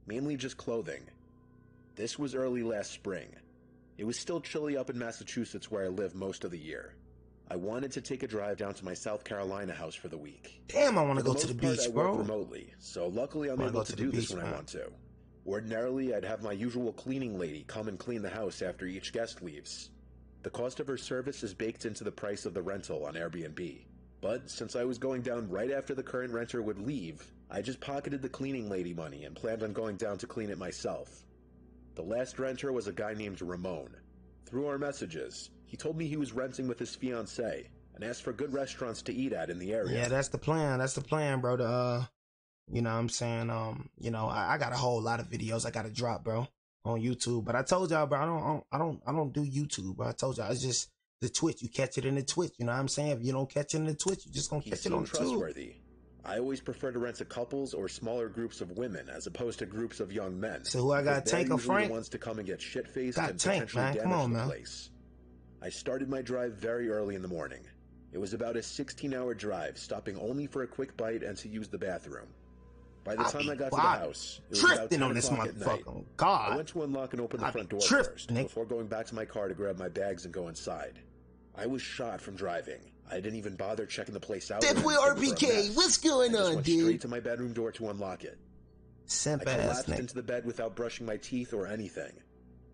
mainly just clothing. This was early last spring. It was still chilly up in Massachusetts where I live most of the year. I wanted to take a drive down to my South Carolina house for the week. Damn, I want to go to the beach, I bro. work remotely, so luckily I'm able to do this when I want to. Ordinarily, I'd have my usual cleaning lady come and clean the house after each guest leaves. The cost of her service is baked into the price of the rental on Airbnb. But since I was going down right after the current renter would leave, I just pocketed the cleaning lady money and planned on going down to clean it myself. The last renter was a guy named Ramon. Through our messages, he told me he was renting with his fiancée and asked for good restaurants to eat at in the area. Yeah, that's the plan. That's the plan, bro. You know what I'm saying? I got a whole lot of videos I got to drop, bro, on YouTube. But I told y'all, bro, I don't do YouTube, bro. I told y'all, it's just the Twitch. You catch it in the Twitch. You know what I'm saying? If you don't catch it in the Twitch, you just gonna catch it on trustworthy. I always prefer to rent to couples or smaller groups of women as opposed to groups of young men. So who I got, Tank or Frank? The ones to come and get shit-faced and potentially damage the place. I started my drive very early in the morning. It was about a 16-hour drive, stopping only for a quick bite and to use the bathroom. By the time I got to the house, it was about 10 o'clock at night. I went to unlock and open the front door first, before going back to my car to grab my bags and go inside. I was shot from driving. I didn't even bother checking the place out. That boy RPK, what's going on, dude? Straight to my bedroom door to unlock it. I collapsed into the bed without brushing my teeth or anything.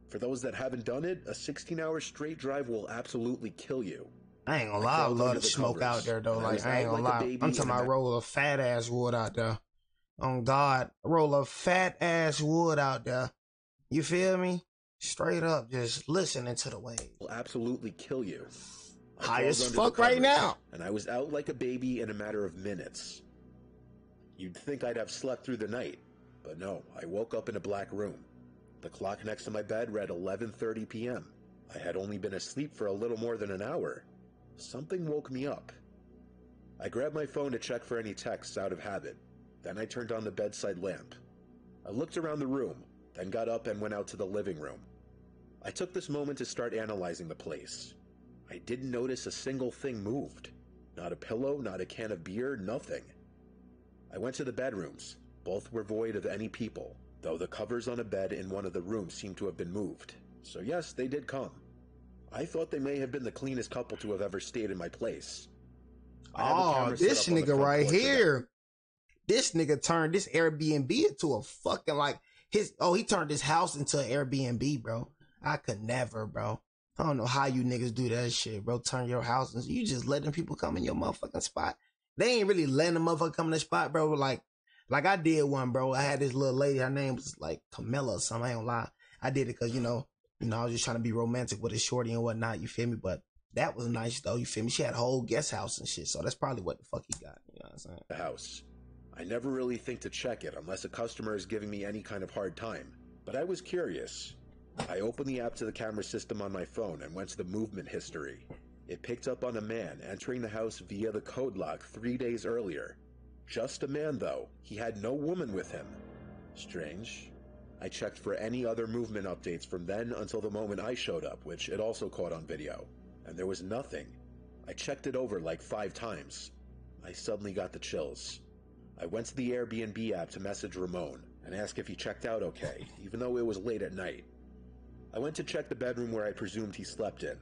For those that haven't done it, a 16-hour straight drive will absolutely kill you. I ain't gonna lie, I love the smoke out there, though. Like, I ain't gonna lie. I'm talking about roll a fat ass wood out there. On God, roll a fat ass wood out there. You feel me? Straight up, just listening to the waves. Will absolutely kill you. High as fuck right now. And I was out like a baby in a matter of minutes. You'd think I'd have slept through the night, but no, I woke up in a black room. The clock next to my bed read 11:30 p.m. I had only been asleep for a little more than an hour. Something woke me up. I grabbed my phone to check for any texts out of habit. Then I turned on the bedside lamp. I looked around the room, then got up and went out to the living room. I took this moment to start analyzing the place. I didn't notice a single thing moved. Not a pillow, not a can of beer, nothing. I went to the bedrooms. Both were void of any people, though the covers on a bed in one of the rooms seemed to have been moved. So yes, they did come. I thought they may have been the cleanest couple to have ever stayed in my place. Oh, this nigga right here. This nigga turned this Airbnb into a fucking he turned his house into an Airbnb, bro. I could never, bro. I don't know how you niggas do that shit, bro. Turn your house and you just letting people come in your motherfucking spot. They ain't really letting a motherfucker come in the spot, bro. Like I did one, bro. I had this little lady, her name was like Camilla or something. I ain't gonna lie. I did it because, you know, I was just trying to be romantic with a shorty and whatnot, you feel me? But that was nice though, you feel me? She had a whole guest house and shit, so that's probably what the fuck he got, you know what I'm saying? The house. I never really think to check it unless a customer is giving me any kind of hard time, but I was curious. I opened the app to the camera system on my phone and went to the movement history. It picked up on a man entering the house via the code lock 3 days earlier. Just a man though, he had no woman with him. Strange. I checked for any other movement updates from then until the moment I showed up, which it also caught on video, and there was nothing. I checked it over like 5 times. I suddenly got the chills. I went to the Airbnb app to message Ramon and ask if he checked out okay, even though it was late at night. I went to check the bedroom where I presumed he slept in.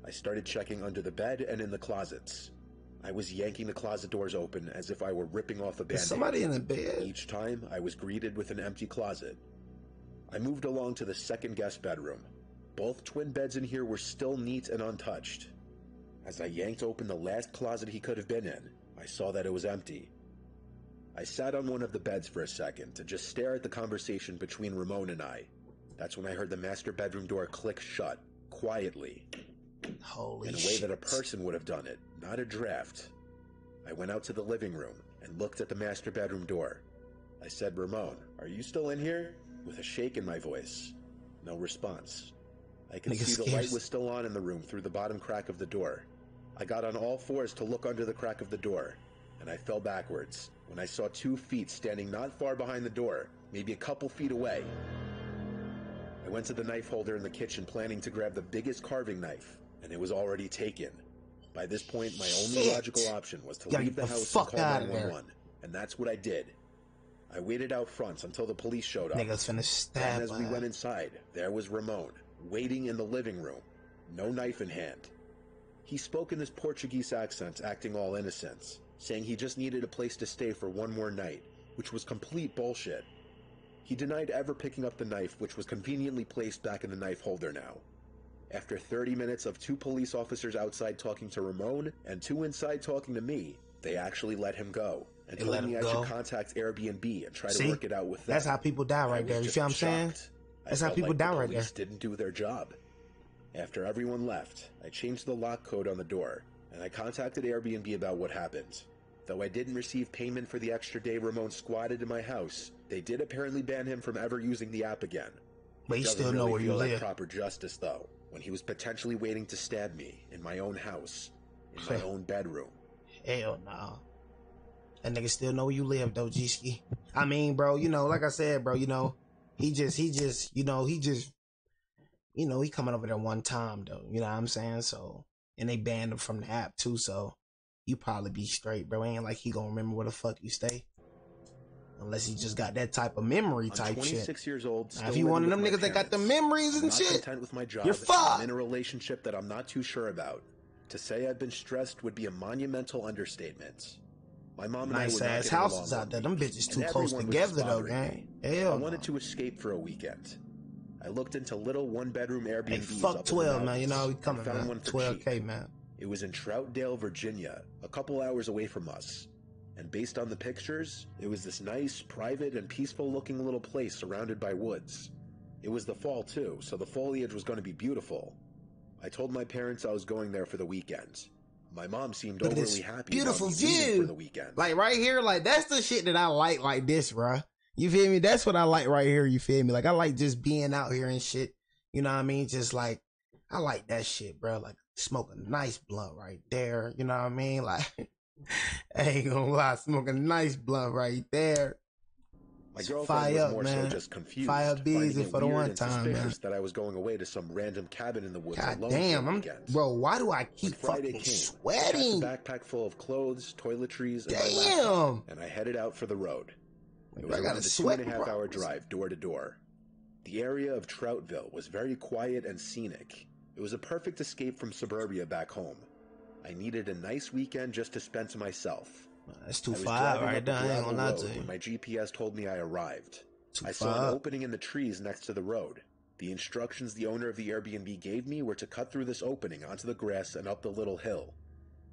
I started checking under the bed and in the closets. I was yanking the closet doors open as if I were ripping off a Band-Aid. Is somebody in the bed? Each time, I was greeted with an empty closet. I moved along to the second guest bedroom. Both twin beds in here were still neat and untouched. As I yanked open the last closet he could have been in, I saw that it was empty. I sat on one of the beds for a second to just stare at the conversation between Ramon and I. That's when I heard the master bedroom door click shut, quietly. Holy in a way shit. that a person would have done it, not a draft. I went out to the living room and looked at the master bedroom door. I said, "Ramon, are you still in here?" with a shake in my voice. No response. I could see the light was still on in the room through the bottom crack of the door. I got on all fours to look under the crack of the door, and I fell backwards when I saw 2 feet standing not far behind the door, maybe a couple feet away. I went to the knife holder in the kitchen planning to grab the biggest carving knife, and it was already taken. By this point, my only logical option was to leave the house and call 911, and that's what I did. I waited out front until the police showed up. Niggas finna stab And as we went inside, there was Ramon, waiting in the living room, no knife in hand. He spoke in his Portuguese accent, acting all innocent, saying he just needed a place to stay for one more night, which was complete bullshit. He denied ever picking up the knife, which was conveniently placed back in the knife holder now. After 30 minutes of 2 police officers outside talking to Ramon and 2 inside talking to me, they actually let him go and told me I should contact Airbnb and try to work it out with them. That's how people die right there. You see what I'm saying? That's how people die right there. The police didn't do their job. After everyone left, I changed the lock code on the door, and I contacted Airbnb about what happened. Though I didn't receive payment for the extra day Ramon squatted in my house, they did apparently ban him from ever using the app again. But you still know where you live. Like proper justice, though, when he was potentially waiting to stab me in my own house, in my own bedroom. Hell no. That nigga still know where you live, though, G-Ski. I mean, bro, you know, like I said, bro, you know, he coming over there one time, though. You know what I'm saying? So, and they banned him from the app, too, so you probably be straight, bro. Ain't like he gonna remember where the fuck you stay. Unless he just got that type of memory type shit. 26 years old. Now, if you one of them niggas that got the memories and shit, content with my job, you're fucked. I'm in a relationship that I'm not too sure about. To say I've been stressed would be a monumental understatement. My mom and nice I ass houses out there. Them bitches too close together though, gang. Hell, I wanted to escape for a weekend. I looked into little 1-bedroom Airbnbs. Hey, fuck 12, man. You know we coming, man. 12K, man. It was in Troutdale, Virginia, a couple hours away from us. And based on the pictures, it was this nice, private, and peaceful-looking little place surrounded by woods. It was the fall, too, so the foliage was going to be beautiful. I told my parents I was going there for the weekend. My mom seemed overly happy beautiful about me view for the weekend. Like, right here, like, that's the shit that I like this, bruh. You feel me? That's what I like right here, you feel me? Like, I like just being out here and shit. You know what I mean? Just, like, I like that shit, bruh. Like, smoke a nice blunt right there. You know what I mean? Like... I ain't gonna lie, smoking a nice blunt right there. My girlfriend was more so just confused. Fire busy for the one time, man. That I was going away to some random cabin in the woods God alone damn, bro, why do I keep fucking sweating? I packed a backpack full of clothes, toiletries, and damn. And I headed out for the road. It was I got around a 2.5-hour drive door to door. The area of Troutville was very quiet and scenic. It was a perfect escape from suburbia back home. I needed a nice weekend just to spend to myself. That's too far right there. I ain't gonna lie to you. My GPS told me I arrived. I saw an opening in the trees next to the road. The instructions the owner of the Airbnb gave me were to cut through this opening onto the grass and up the little hill.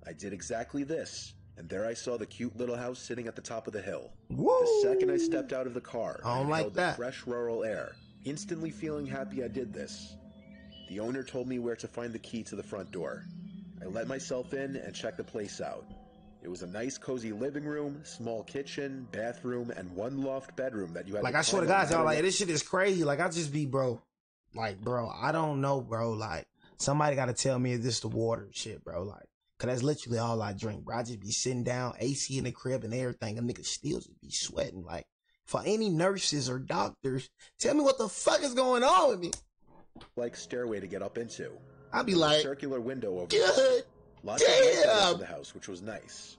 I did exactly this, and there I saw the cute little house sitting at the top of the hill. Woo! The second I stepped out of the car, I don't like that. The fresh rural air, instantly feeling happy I did this. The owner told me where to find the key to the front door. I let myself in and checked the place out. It was a nice, cozy living room, small kitchen, bathroom, and one loft bedroom that you had. Like, I swear to God, y'all, like, this shit is crazy. Like, I just be, bro. Like, bro, I don't know, bro. Like, somebody got to tell me if this the water shit, bro. Like, cause that's literally all I drink, bro. I just be sitting down, AC in the crib and everything. A nigga still just be sweating. Like, for any nurses or doctors, tell me what the fuck is going on with me. Like, stairway to get up into. I'll be like, circular window over good. Lots of light in the house, which was nice.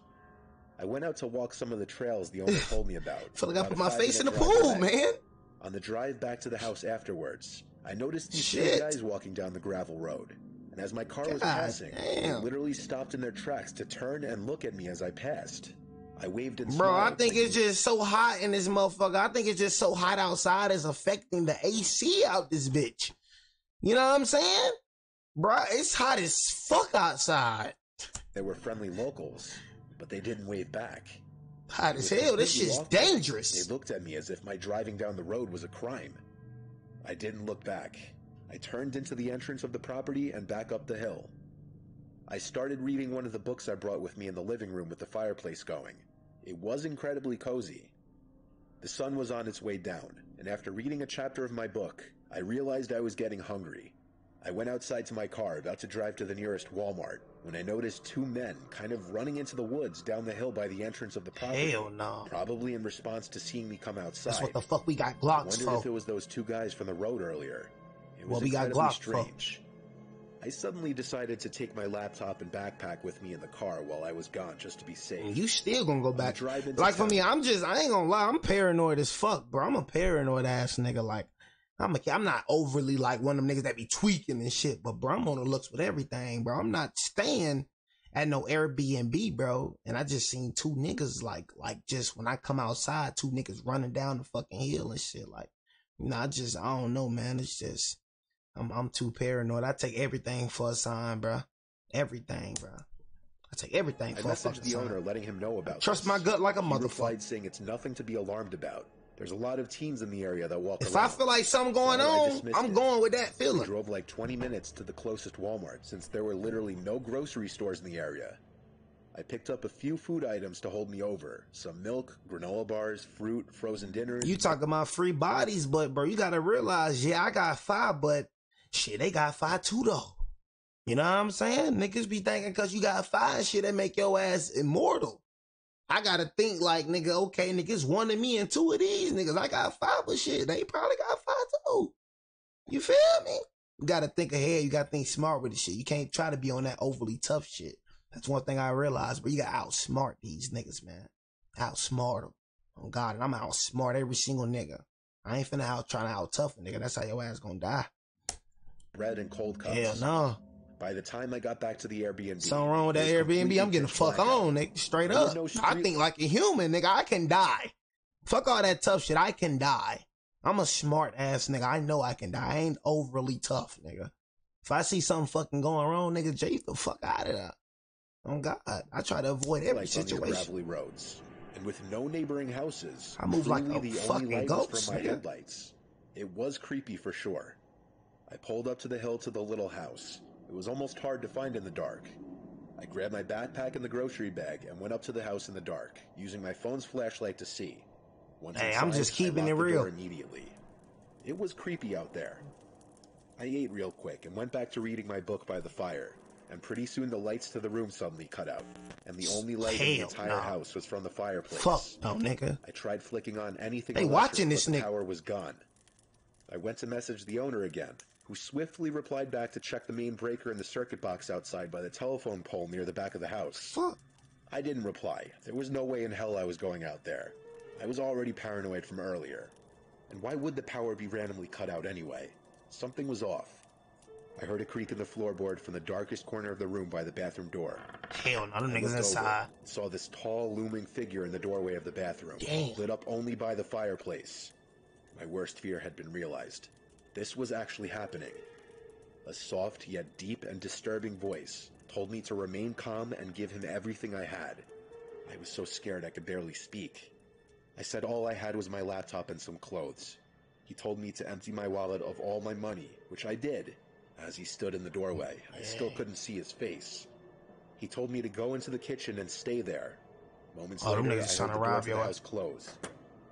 I went out to walk some of the trails the owner told me about. Feel like I put my face in the pool, man. On the drive back to the house afterwards, I noticed these two guys walking down the gravel road. And as my car was passing, they literally stopped in their tracks to turn and look at me as I passed. I waved and smiled. Bro, I think it's just so hot in this motherfucker. I think it's just so hot outside it's affecting the AC out this bitch. You know what I'm saying? Bro, it's hot as fuck outside. They were friendly locals, but they didn't wave back. Hot as hell. This shit's dangerous. They looked at me as if my driving down the road was a crime. I didn't look back. I turned into the entrance of the property and back up the hill. I started reading one of the books I brought with me in the living room with the fireplace going. It was incredibly cozy. The sun was on its way down, and after reading a chapter of my book, I realized I was getting hungry. I went outside to my car, about to drive to the nearest Walmart, when I noticed two men kind of running into the woods down the hill by the entrance of the property. Hell no. Probably in response to seeing me come outside. That's what the fuck we got Glocks for. I wondered if it was those two guys from the road earlier. It was we got Glocks strange. I suddenly decided to take my laptop and backpack with me in the car while I was gone just to be safe. You still gonna go back. Like for me, I ain't gonna lie, I'm paranoid as fuck, bro. I'm a paranoid ass nigga. Like, I'm not overly like one of them niggas that be tweaking and shit, but bro, I'm on the looks with everything, bro. I'm not staying at no Airbnb, bro. And I just seen two niggas like just when I come outside, two niggas running down the fucking hill and shit. Like, you know, I don't know, man. It's just, I'm too paranoid. I take everything for a sign, bro. Everything, bro. I take everything for a fucking sign. I messaged the owner letting him know about Trust my gut like a motherfucker. He replied saying it's nothing to be alarmed about. There's a lot of teens in the area that walk around. If I feel like something going on, I'm going with that feeling. We drove like 20 minutes to the closest Walmart since there were literally no grocery stores in the area. I picked up a few food items to hold me over. Some milk, granola bars, fruit, frozen dinners. You talking about free bodies, but bro, you gotta realize, yeah, I got 5, but shit, they got 5 too though. You know what I'm saying? Niggas be thinking cause you got 5 shit that make your ass immortal. I gotta think like, nigga, okay, niggas 1 of me and 2 of these niggas. I got 5, but shit, they probably got 5 too. You feel me? You gotta think ahead. You gotta think smart with the shit. You can't try to be on that overly tough shit. That's one thing I realized, but you gotta outsmart these niggas, man. Outsmart them. Oh God, and I'm outsmart every single nigga. I ain't finna trying to out tough a nigga. That's how your ass gonna die. Bread and cold cups. Hell no. By the time I got back to the Airbnb, something wrong with that Airbnb. I'm getting fuck on, nigga. Straight up. I think like a human, nigga. I can die. Fuck all that tough shit. I can die. I'm a smart ass nigga. I know I can die. I ain't overly tough, nigga. If I see something fucking going wrong, nigga, Jay, the fuck out of there. Oh God, I try to avoid every situation. On gravelly roads, and with no neighboring houses, I move like a fucking ghost. From my headlights. It was creepy for sure. I pulled up to the hill to the little house. It was almost hard to find in the dark. I grabbed my backpack and the grocery bag and went up to the house in the dark, using my phone's flashlight to see. Once hey, inside, I'm just keeping it real. Immediately. It was creepy out there. I ate real quick and went back to reading my book by the fire. And pretty soon the lights to the room suddenly cut out, and the only light in the entire house was from the fireplace. Fuck no, nigga. I tried flicking on anything. They watching this nigga. The power was gone. I went to message the owner again, who swiftly replied back to check the main breaker in the circuit box outside by the telephone pole near the back of the house. Fuck. I didn't reply. There was no way in hell I was going out there. I was already paranoid from earlier. And why would the power be randomly cut out anyway? Something was off. I heard a creak in the floorboard from the darkest corner of the room by the bathroom door. Hell no, them niggas inside. Saw this tall, looming figure in the doorway of the bathroom, lit up only by the fireplace. My worst fear had been realized. This was actually happening. A soft yet deep and disturbing voice told me to remain calm and give him everything I had. I was so scared I could barely speak. I said all I had was my laptop and some clothes. He told me to empty my wallet of all my money, which I did. As he stood in the doorway, I still couldn't see his face. He told me to go into the kitchen and stay there. Moments later, I heard the door to the house close.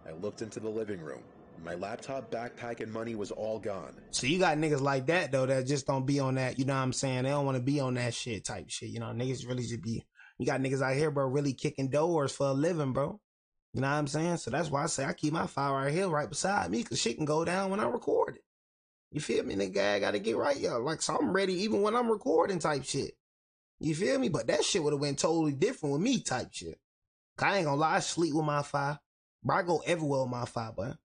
I looked into the living room. My laptop, backpack, and money was all gone. So you got niggas like that, though, that just don't be on that, you know what I'm saying? They don't want to be on that shit type shit. You know, niggas really just be... You got niggas out here, bro, really kicking doors for a living, bro. You know what I'm saying? So that's why I say I keep my file right here, right beside me, because shit can go down when I record it. You feel me, nigga? I gotta get right, yo. Like, so I'm ready even when I'm recording type shit. You feel me? But that shit would have been totally different with me type shit. I ain't gonna lie, I sleep with my file. Bro, I go everywhere with my file, but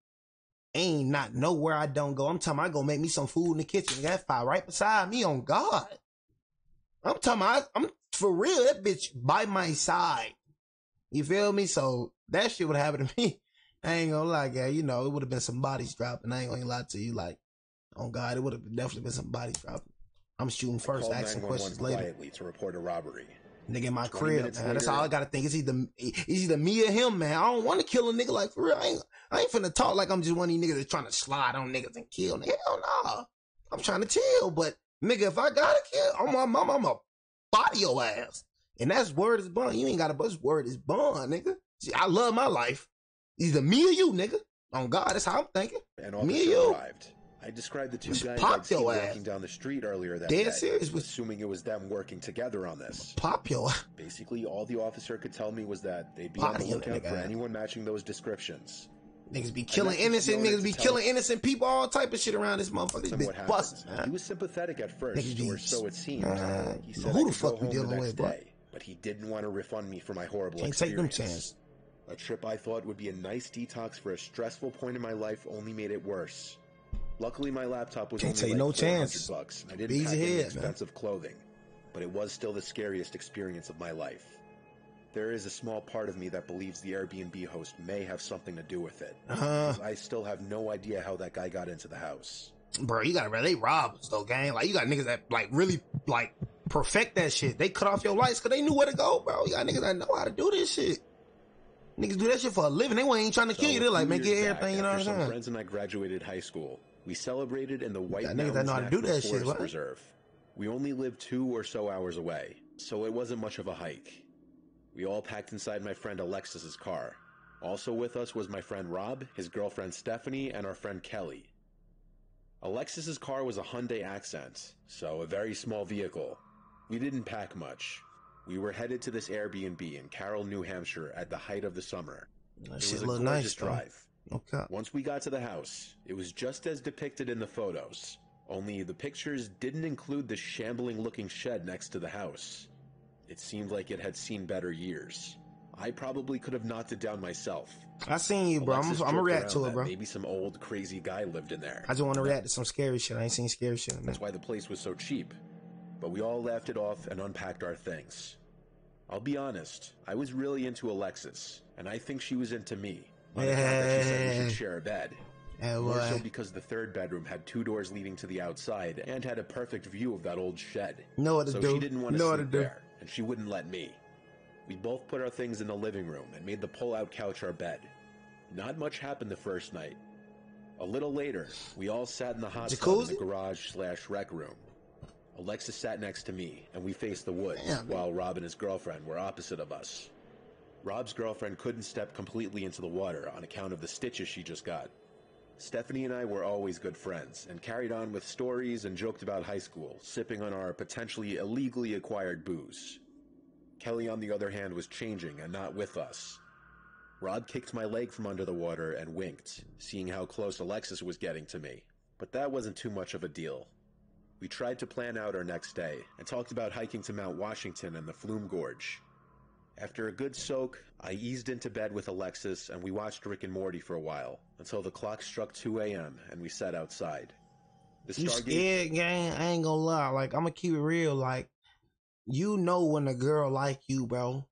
ain't not nowhere I don't go. I'm talking I go make me some food in the kitchen. That file right beside me, on God. I'm talking I'm for real, that bitch by my side. You feel me? So that shit would have happened to me. I ain't gonna lie, guy. You know, it would have been some bodies dropping. I ain't gonna lie to you. Like, oh God, it would have definitely been some bodies dropping. I'm shooting first, asking questions later. Quietly to report a robbery. Nigga in my crib, man. That's all I gotta think. It's either me or him, man. I don't want to kill a nigga, like, for real. I ain't finna talk like I'm just one of these niggas that's trying to slide on niggas and kill. Hell nah. I'm trying to chill, but nigga, if I gotta kill, I'm a body your ass. And that's word is bond. You ain't gotta, but word is bond, nigga. See, I love my life. Either me or you, nigga. On God, that's how I'm thinking. Me or you. Arrived. I described the two guys I'd seen walking down the street earlier that day, assuming it was them working together on this. Pop your. Basically, all the officer could tell me was that they'd be on the lookout for anyone matching those descriptions. Niggas be killing innocent, niggas be killing innocent people, all type of shit around this motherfucker. This bitch busting, man. He was sympathetic at first, or so it seemed. He said who the fuck you dealing with, bro? But he didn't want to refund me for my horrible experience. Can't take them chances. A trip I thought would be a nice detox for a stressful point in my life only made it worse. Luckily, my laptop was only like $400, and I didn't pack any expensive clothing. But it was still the scariest experience of my life. There is a small part of me that believes the Airbnb host may have something to do with it. I still have no idea how that guy got into the house. Bro, you gotta, they rob us though, gang. Like, you got niggas that, like, really, like, perfect that shit. They cut off your lights because they knew where to go, bro. You got niggas that know how to do this shit. Niggas do that shit for a living. They ain't trying to kill you. They're like, make it everything, you know what I'm saying? Some friends and I graduated high school. We celebrated in the White Mountains National Forest Reserve. We only lived 2 or so hours away, so it wasn't much of a hike. We all packed inside my friend Alexis's car. Also with us was my friend Rob, his girlfriend Stephanie, and our friend Kelly. Alexis's car was a Hyundai Accent, so a very small vehicle. We didn't pack much. We were headed to this Airbnb in Carroll, New Hampshire at the height of the summer. It was a gorgeous drive. Okay. Once we got to the house, it was just as depicted in the photos, only the pictures didn't include the shambling-looking shed next to the house. It seemed like it had seen better years. I probably could have knocked it down myself. I seen you, bro. I'm gonna react to it, bro. Maybe some old crazy guy lived in there. I just want to react to some scary shit. I ain't seen scary shit, man. That's why the place was so cheap. But we all laughed it off and unpacked our things. I'll be honest, I was really into Alexis, and I think she was into me. On account that she said we should share a bed. More so because the third bedroom had 2 doors leading to the outside and had a perfect view of that old shed. So she didn't want to sleep there, and she wouldn't let me. We both put our things in the living room and made the pull-out couch our bed. Not much happened the first night. A little later, we all sat in the hot tub in the garage/rec room. Alexis sat next to me, and we faced the woods, while Rob and his girlfriend were opposite of us. Rob's girlfriend couldn't step completely into the water on account of the stitches she just got. Stephanie and I were always good friends, and carried on with stories and joked about high school, sipping on our potentially illegally acquired booze. Kelly, on the other hand, was changing and not with us. Rob kicked my leg from under the water and winked, seeing how close Alexis was getting to me. But that wasn't too much of a deal. We tried to plan out our next day, and talked about hiking to Mount Washington and the Flume Gorge. After a good soak, I eased into bed with Alexis, and we watched Rick and Morty for a while, until the clock struck 2 a.m., and we sat outside. You scared, gang? I ain't gonna lie. Like, I'm gonna keep it real. Like, you know when a girl like you, bro.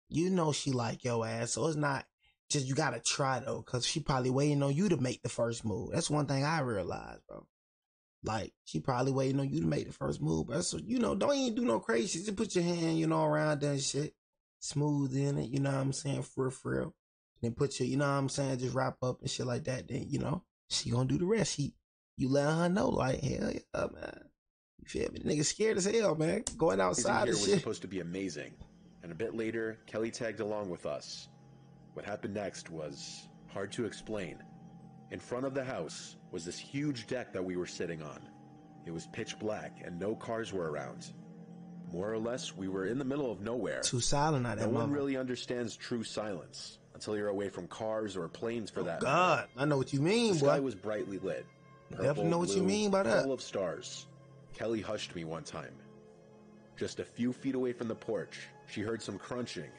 You know she like your ass, so it's not just you gotta try, though, because she probably waiting on you to make the first move. That's one thing I realized, bro. Like, she probably waiting on you to make the first move, bro. So, you know, don't even do no crazy. Just put your hand, you know, around that shit. Smooth in it, you know what I'm saying, for real. Then put your, you know what I'm saying, just wrap up and shit like that. Then, you know, she gonna do the rest. You let her know, like, hell yeah, man. You feel me? The nigga scared as hell, man. Going outside and shit. Was supposed to be amazing. And a bit later, Kelly tagged along with us. What happened next was hard to explain. In front of the house was this huge deck that we were sitting on. It was pitch black and no cars were around. More or less, we were in the middle of nowhere. Too silent out there. No one really understands true silence until you're away from cars or planes for that. God, I know what you mean, boy. The sky was brightly lit. Purple, definitely know what you mean by that. Full of stars. Kelly hushed me one time. Just a few feet away from the porch, she heard some crunching,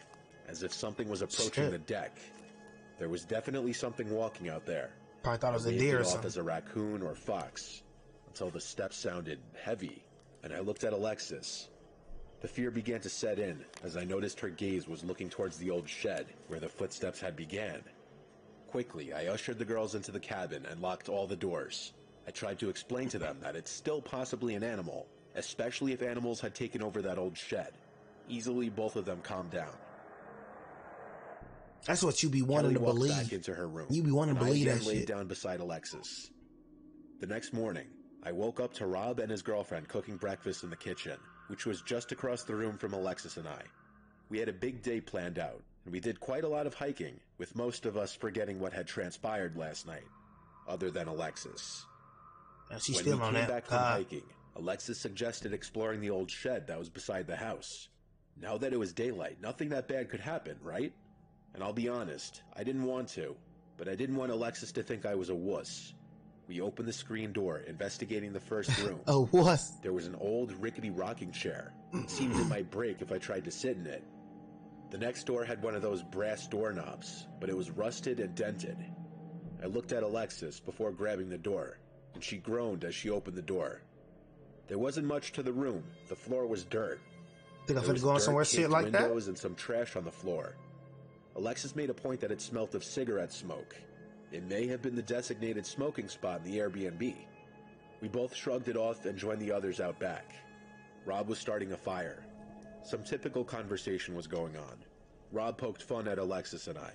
as if something was approaching the deck. There was definitely something walking out there. Probably thought it was a deer or something. As a raccoon or fox, until the steps sounded heavy, and I looked at Alexis. The fear began to set in as I noticed her gaze was looking towards the old shed where the footsteps had began. Quickly, I ushered the girls into the cabin and locked all the doors. I tried to explain to them that it's still possibly an animal, especially if animals had taken over that old shed. Easily, both of them calmed down. That's what you be wanting to believe. Back into her room. You be wanting to believe that shit. I laid down beside Alexis. The next morning, I woke up to Rob and his girlfriend cooking breakfast in the kitchen, which was just across the room from Alexis and I. We had a big day planned out, and we did quite a lot of hiking, with most of us forgetting what had transpired last night, other than Alexis. She's still on that. When we came back from hiking, Alexis suggested exploring the old shed that was beside the house. Now that it was daylight, nothing that bad could happen, right? And I'll be honest, I didn't want to, but I didn't want Alexis to think I was a wuss. We opened the screen door, investigating the first room. A wuss? There was an old, rickety rocking chair. It seemed it might break if I tried to sit in it. The next door had one of those brass doorknobs, but it was rusted and dented. I looked at Alexis before grabbing the door, and she groaned as she opened the door. There wasn't much to the room. The floor was dirt. Think I'm finna go on somewhere shit like that? Windows and some trash on the floor. Alexis made a point that it smelt of cigarette smoke. It may have been the designated smoking spot in the Airbnb. We both shrugged it off and joined the others out back. Rob was starting a fire. Some typical conversation was going on. Rob poked fun at Alexis and I.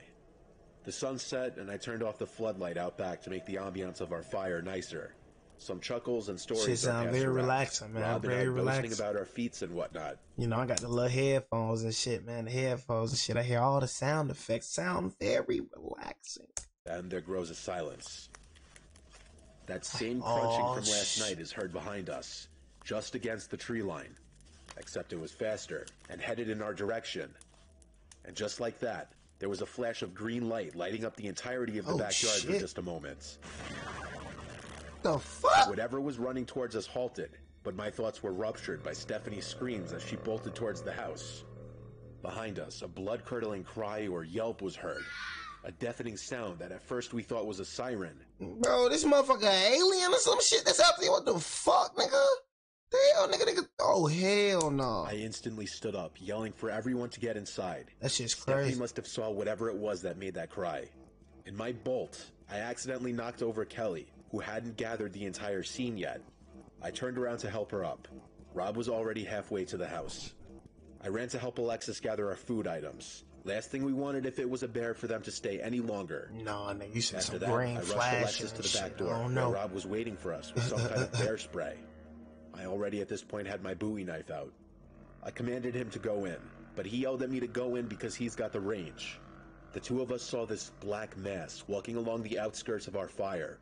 The sun set, and I turned off the floodlight out back to make the ambiance of our fire nicer. Some chuckles and stories. Shit sound very relaxing, man. Rob very and I relaxing. boasting about our feats and whatnot. You know, I got the little headphones and shit, man. The headphones and shit. I hear all the sound effects. Sound very relaxing. Then there grows a silence. That same crunching from last night is heard behind us, just against the tree line. Except it was faster and headed in our direction. And just like that, there was a flash of green light lighting up the entirety of the backyard for just a moment. The fuck? Whatever was running towards us halted, but my thoughts were ruptured by Stephanie's screams as she bolted towards the house. Behind us, a blood-curdling cry or yelp was heard. A deafening sound that at first we thought was a siren. Bro, this motherfucker alien or some shit that's happening. What the fuck, nigga? Hell, nigga. Oh, hell no. I instantly stood up, yelling for everyone to get inside. That shit's crazy. Stephanie must have saw whatever it was that made that cry. In my bolt, I accidentally knocked over Kelly, who hadn't gathered the entire scene yet. I turned around to help her up. Rob was already halfway to the house. I ran to help Alexis gather our food items. Last thing we wanted if it was a bear for them to stay any longer. No, nigga, you said After some that, brain I rushed flash Alexis to the back door, oh, where no. Rob was waiting for us with some kind of bear spray. I already at this point had my Bowie knife out. I commanded him to go in, but he yelled at me to go in because he's got the range. The two of us saw this black mass walking along the outskirts of our fire.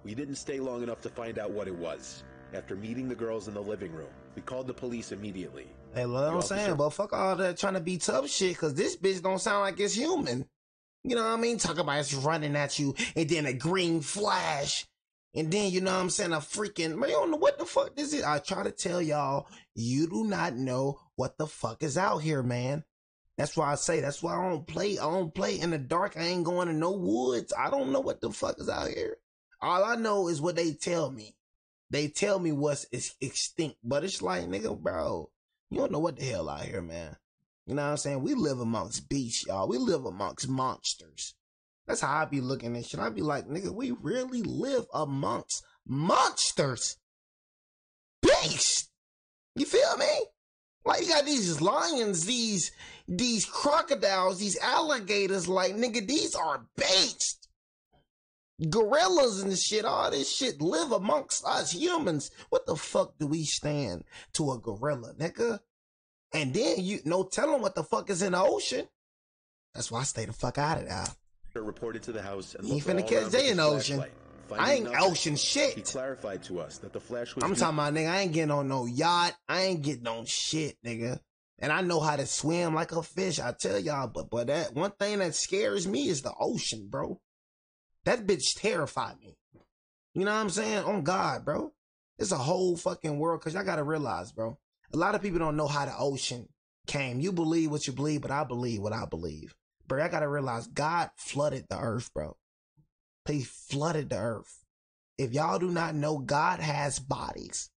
We didn't stay long enough to find out what it was. After meeting the girls in the living room, we called the police immediately. Hey, look what I'm saying, but fuck all that trying to be tough shit, cause this bitch don't sound like it's human. You know what I mean? Talk about it's running at you, and then a green flash, and then, you know what I'm saying, a freaking, man, you don't know what the fuck this is. I try to tell y'all, you do not know what the fuck is out here, man. That's why I say, that's why I don't play in the dark. I ain't going to no woods. I don't know what the fuck is out here. All I know is what they tell me. They tell me what's extinct, but it's like, nigga, bro, you don't know what the hell out here, man. You know what I'm saying? We live amongst beasts, y'all. We live amongst monsters. That's how I be looking at shit. I be like, nigga, we really live amongst monsters. Beasts. You feel me? Like, you got these lions, these crocodiles, these alligators, like, nigga, these are beasts. Gorillas and shit, all this shit live amongst us humans. What the fuck do we stand to a gorilla, nigga? And then you no telling what the fuck is in the ocean. That's why I stay the fuck out of there. Reported to the house and you ain't finna catch Jay in the ocean. I ain't ocean shit. He clarified to us that the flash was. I'm talking about, nigga, I ain't getting on no yacht. I ain't getting on shit, nigga. And I know how to swim like a fish. I tell y'all, but that one thing that scares me is the ocean, bro. That bitch terrified me. You know what I'm saying? On God, bro. It's a whole fucking world, because y'all got to realize, bro. A lot of people don't know how the ocean came. You believe what you believe, but I believe what I believe. Bro, I got to realize God flooded the earth, bro. He flooded the earth. If y'all do not know, God has bodies.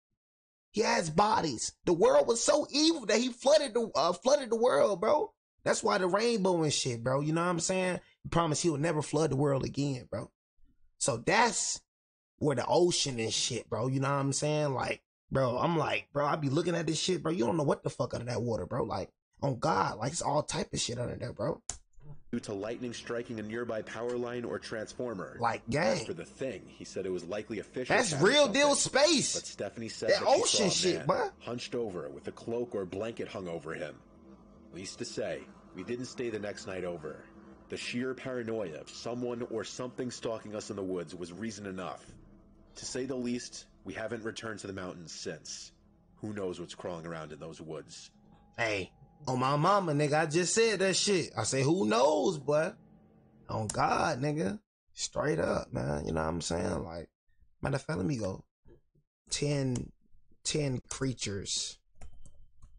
He has bodies. The world was so evil that he flooded the world, bro. That's why the rainbow and shit, bro. You know what I'm saying? He promised he would never flood the world again, bro. So that's where the ocean and shit, bro. You know what I'm saying? Like, bro, I'm like, bro, I be looking at this shit, bro. You don't know what the fuck under that water, bro. Like, on God, like, it's all type of shit under there, bro. Due to lightning striking a nearby power line or transformer. Like, gang. As for the thing, he said it was likely a fish. That's real deal space. But Stephanie said that ocean shit, bro. Hunched over with a cloak or blanket hung over him. Least to say, we didn't stay the next night over. The sheer paranoia of someone or something stalking us in the woods was reason enough. To say the least, we haven't returned to the mountains since. Who knows what's crawling around in those woods? Hey, on my mama, nigga, I just said that shit. I say, who knows, boy? On God, nigga. Straight up, man. You know what I'm saying? Like, matter of fact, let me go. 10 creatures